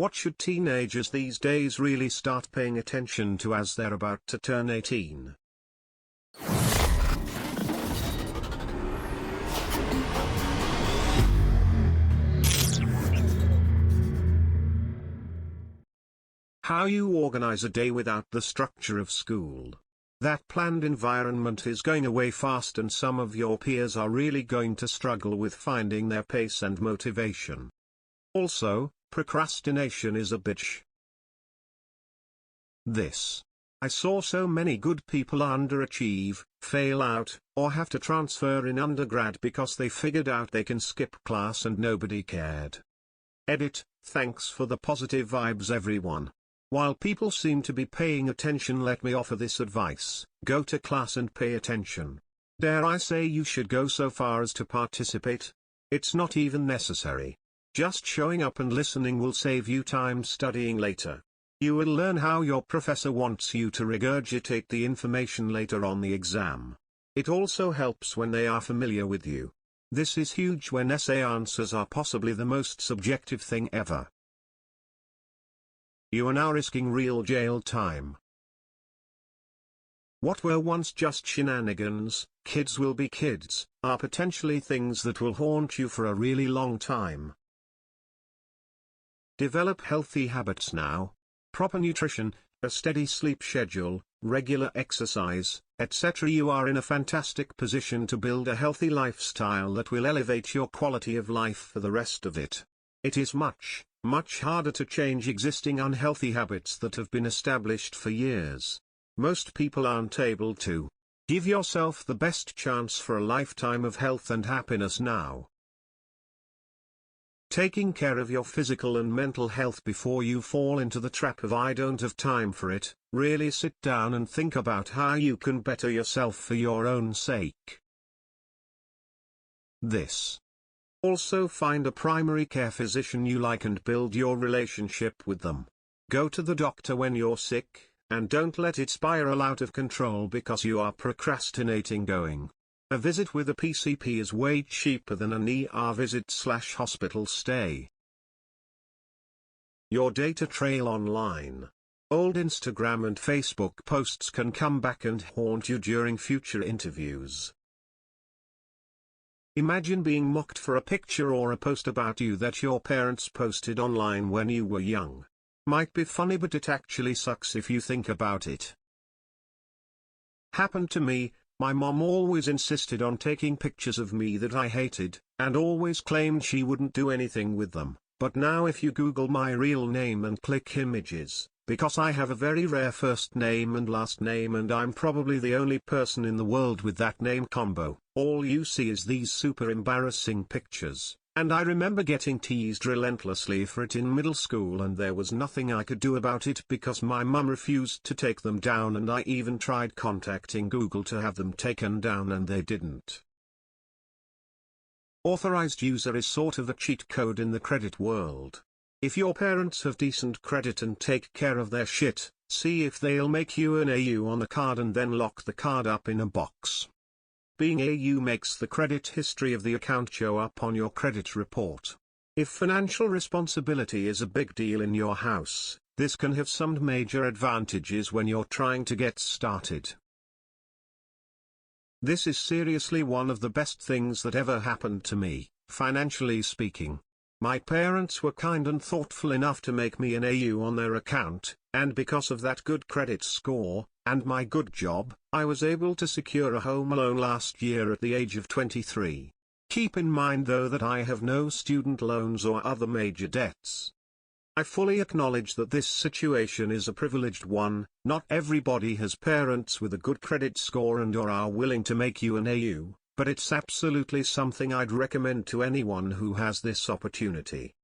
What should teenagers these days really start paying attention to as they're about to turn 18? How you organize a day without the structure of school. That planned environment is going away fast, and some of your peers are really going to struggle with finding their pace and motivation. Also, procrastination is a bitch. I saw so many good people underachieve, fail out, or have to transfer in undergrad because they figured out they can skip class and nobody cared. Edit, thanks for the positive vibes everyone. While people seem to be paying attention, let me offer this advice: go to class and pay attention. Dare I say you should go so far as to participate? It's not even necessary. Just showing up and listening will save you time studying later. You will learn how your professor wants you to regurgitate the information later on the exam. It also helps when they are familiar with you. This is huge when essay answers are possibly the most subjective thing ever. You are now risking real jail time. What were once just shenanigans, kids will be kids, are potentially things that will haunt you for a really long time. Develop healthy habits now. Proper nutrition, a steady sleep schedule, regular exercise, etc. You are in a fantastic position to build a healthy lifestyle that will elevate your quality of life for the rest of it. It is much harder to change existing unhealthy habits that have been established for years. Most people aren't able to. Give yourself the best chance for a lifetime of health and happiness now. Taking care of your physical and mental health before you fall into the trap of "I don't have time for it." Really sit down and think about how you can better yourself for your own sake. Also, find a primary care physician you like and build your relationship with them. Go to the doctor when you're sick, and don't let it spiral out of control because you are procrastinating going. A visit with a PCP is way cheaper than an ER visit/hospital stay. Your data trail online. Old Instagram and Facebook posts can come back and haunt you during future interviews. Imagine being mocked for a picture or a post about you that your parents posted online when you were young. Might be funny, but it actually sucks if you think about it. Happened to me. My mom always insisted on taking pictures of me that I hated, and always claimed she wouldn't do anything with them. But now if you Google my real name and click images, because I have a very rare first name and last name and I'm probably the only person in the world with that name combo, all you see is these super embarrassing pictures. And I remember getting teased relentlessly for it in middle school, and there was nothing I could do about it because my mum refused to take them down, and I even tried contacting Google to have them taken down and they didn't. Authorized user is sort of a cheat code in the credit world. If your parents have decent credit and take care of their shit, see if they'll make you an AU on the card and then lock the card up in a box. Being AU makes the credit history of the account show up on your credit report. If financial responsibility is a big deal in your house, this can have some major advantages when you're trying to get started. This is seriously one of the best things that ever happened to me, financially speaking. My parents were kind and thoughtful enough to make me an AU on their account, and because of that good credit score, and my good job, I was able to secure a home loan last year at the age of 23. Keep in mind though that I have no student loans or other major debts. I fully acknowledge that this situation is a privileged one. Not everybody has parents with a good credit score and or are willing to make you an AU. But it's absolutely something I'd recommend to anyone who has this opportunity.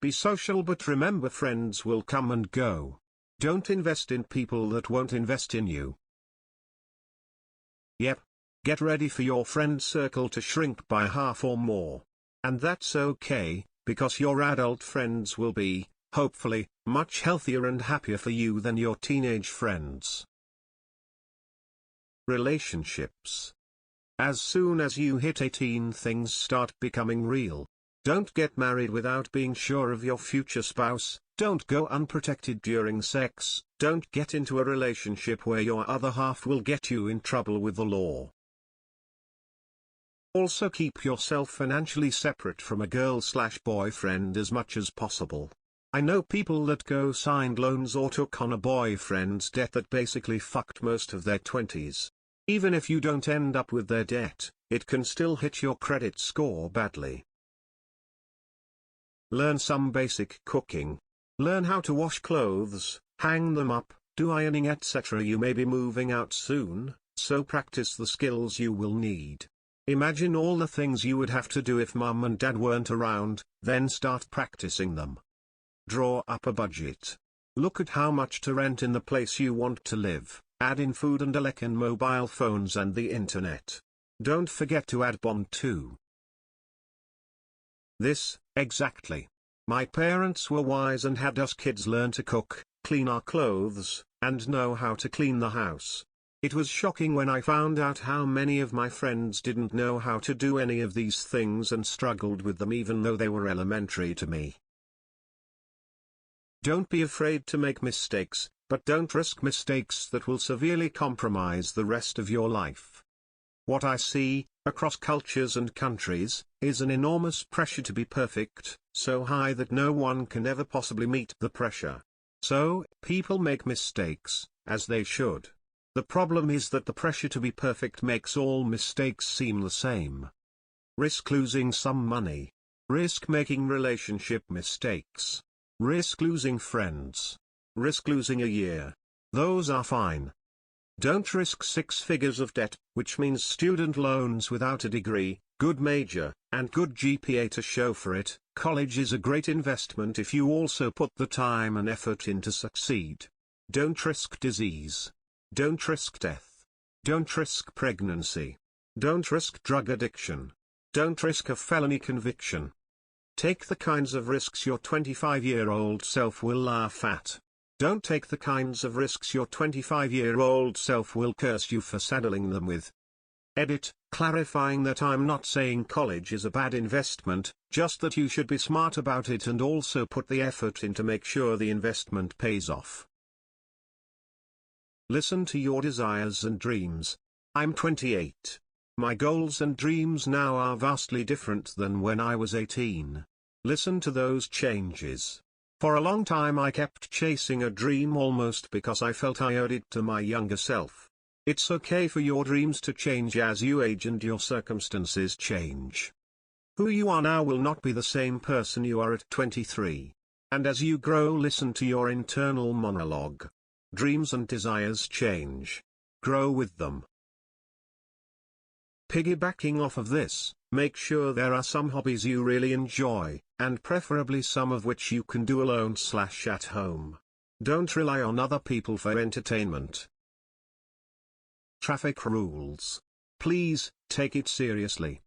Be social, but remember friends will come and go. Don't invest in people that won't invest in you. Yep. Get ready for your friend circle to shrink by half or more. And that's okay, because your adult friends will be, hopefully, much healthier and happier for you than your teenage friends. Relationships. As soon as you hit 18, things start becoming real. Don't get married without being sure of your future spouse. Don't go unprotected during sex. Don't get into a relationship where your other half will get you in trouble with the law. Also keep yourself financially separate from a girl/boyfriend as much as possible. I know people that signed loans or took on a boyfriend's debt that basically fucked most of their 20s. Even if you don't end up with their debt, it can still hit your credit score badly. Learn some basic cooking. Learn how to wash clothes, hang them up, do ironing, etc. You may be moving out soon, so practice the skills you will need. Imagine all the things you would have to do if mum and dad weren't around, then start practicing them. Draw up a budget. Look at how much to rent in the place you want to live, add in food and mobile phones and the internet. Don't forget to add bond too. This, exactly. My parents were wise and had us kids learn to cook, clean our clothes, and know how to clean the house. It was shocking when I found out how many of my friends didn't know how to do any of these things and struggled with them even though they were elementary to me. Don't be afraid to make mistakes, but don't risk mistakes that will severely compromise the rest of your life. What I see, across cultures and countries, is an enormous pressure to be perfect, so high that no one can ever possibly meet the pressure. So, people make mistakes, as they should. The problem is that the pressure to be perfect makes all mistakes seem the same. Risk losing some money. Risk making relationship mistakes. Risk losing friends. Risk losing a year. Those are fine. Don't risk 6 figures of debt, which means student loans without a degree, good major, and good GPA to show for it. College is a great investment if you also put the time and effort in to succeed. Don't risk disease. Don't risk death. Don't risk pregnancy. Don't risk drug addiction. Don't risk a felony conviction. Take the kinds of risks your 25-year-old self will laugh at. Don't take the kinds of risks your 25-year-old self will curse you for saddling them with. Edit, clarifying that I'm not saying college is a bad investment, just that you should be smart about it and also put the effort in to make sure the investment pays off. Listen to your desires and dreams. I'm 28. My goals and dreams now are vastly different than when I was 18. Listen to those changes. For a long time I kept chasing a dream almost because I felt I owed it to my younger self. It's okay for your dreams to change as you age and your circumstances change. Who you are now will not be the same person you are at 23. And as you grow, listen to your internal monologue. Dreams and desires change. Grow with them. Piggybacking off of this, make sure there are some hobbies you really enjoy, and preferably some of which you can do alone/at home. Don't rely on other people for entertainment. Traffic rules. Please, take it seriously.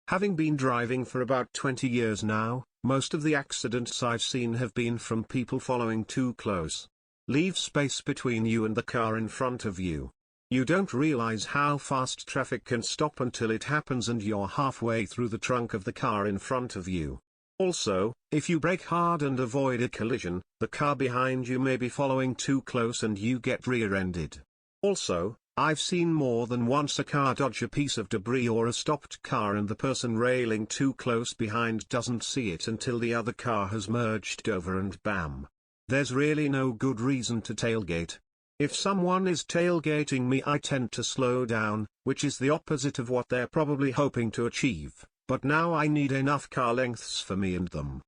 Having been driving for about 20 years now, most of the accidents I've seen have been from people following too close. Leave space between you and the car in front of you. You don't realize how fast traffic can stop until it happens and you're halfway through the trunk of the car in front of you. Also, if you brake hard and avoid a collision, the car behind you may be following too close and you get rear-ended. Also, I've seen more than once a car dodge a piece of debris or a stopped car and the person railing too close behind doesn't see it until the other car has merged over and bam. There's really no good reason to tailgate. If someone is tailgating me, I tend to slow down, which is the opposite of what they're probably hoping to achieve, but now I need enough car lengths for me and them.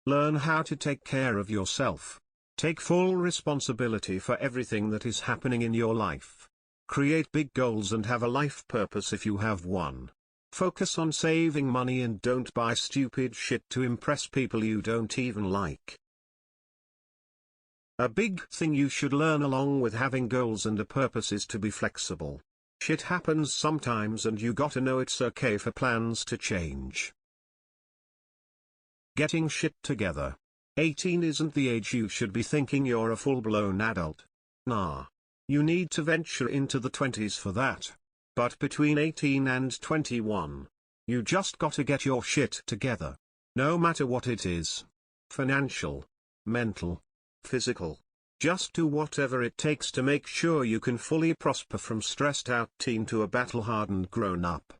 Learn how to take care of yourself. Take full responsibility for everything that is happening in your life. Create big goals and have a life purpose if you have one. Focus on saving money and don't buy stupid shit to impress people you don't even like. A big thing you should learn along with having goals and a purpose is to be flexible. Shit happens sometimes and you gotta know it's okay for plans to change. Getting shit together. 18 isn't the age you should be thinking you're a full-blown adult. Nah. You need to venture into the 20s for that. But between 18 and 21, You just gotta get your shit together. No matter what it is. Financial, mental, physical. Just do whatever it takes to make sure you can fully prosper from stressed out teen to a battle-hardened grown-up.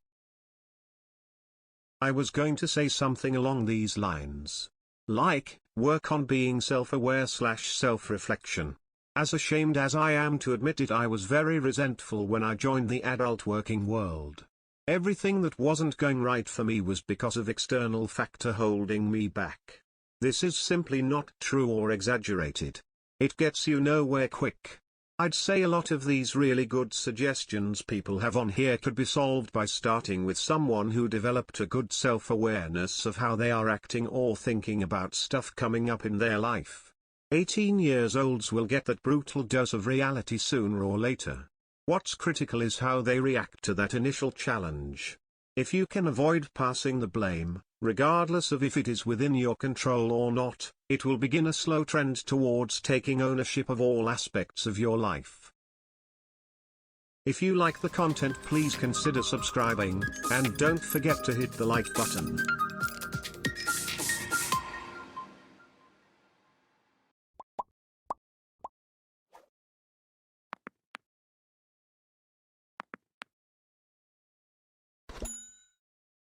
I was going to say something along these lines. Like, work on being self-aware/self-reflection. As ashamed as I am to admit it, I was very resentful when I joined the adult working world. Everything that wasn't going right for me was because of external factor holding me back. This is simply not true or exaggerated. It gets you nowhere quick. I'd say a lot of these really good suggestions people have on here could be solved by starting with someone who developed a good self-awareness of how they are acting or thinking about stuff coming up in their life. 18-year-olds will get that brutal dose of reality sooner or later. What's critical is how they react to that initial challenge. If you can avoid passing the blame, regardless of if it is within your control or not, it will begin a slow trend towards taking ownership of all aspects of your life. If you like the content, please consider subscribing, and don't forget to hit the like button.